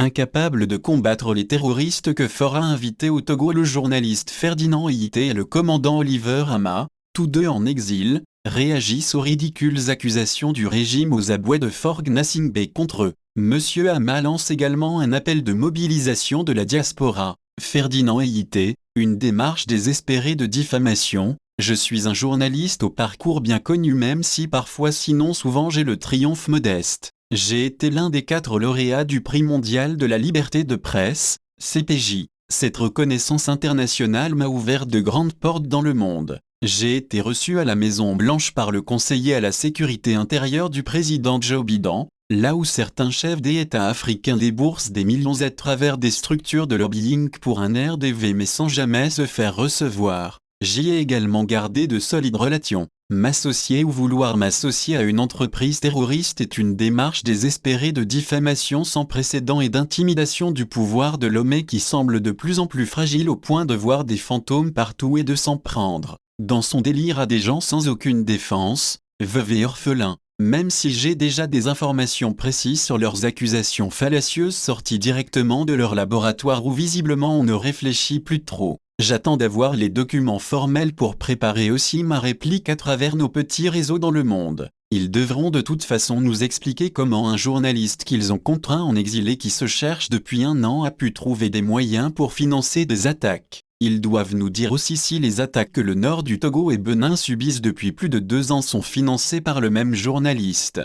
incapable de combattre les terroristes que fera inviter au Togo le journaliste Ferdinand Iyité et le commandant Oliver Hama, tous deux en exil, réagissent aux ridicules accusations du régime aux abois de Fort Gnassingbé contre eux. Monsieur Hama lance également un appel de mobilisation de la diaspora. Ferdinand Iyité, une démarche désespérée de diffamation. Je suis un journaliste au parcours bien connu même si parfois sinon souvent j'ai le triomphe modeste. J'ai été l'un des 4 lauréats du prix mondial de la liberté de presse, CPJ. Cette reconnaissance internationale m'a ouvert de grandes portes dans le monde. J'ai été reçu à la Maison Blanche par le conseiller à la sécurité intérieure du président Joe Biden, là où certains chefs d'État africains déboursent des millions à travers des structures de lobbying pour un RDV mais sans jamais se faire recevoir. J'y ai également gardé de solides relations. M'associer ou vouloir m'associer à une entreprise terroriste est une démarche désespérée de diffamation sans précédent et d'intimidation du pouvoir de l'homme qui semble de plus en plus fragile au point de voir des fantômes partout et de s'en prendre, dans son délire à des gens sans aucune défense, veuves et orphelins. Même si j'ai déjà des informations précises sur leurs accusations fallacieuses sorties directement de leur laboratoire où visiblement on ne réfléchit plus trop. J'attends d'avoir les documents formels pour préparer aussi ma réplique à travers nos petits réseaux dans le monde. Ils devront de toute façon nous expliquer comment un journaliste qu'ils ont contraint en exil et qui se cherche depuis 1 an a pu trouver des moyens pour financer des attaques. Ils doivent nous dire aussi si les attaques que le nord du Togo et Benin subissent depuis plus de 2 ans sont financées par le même journaliste.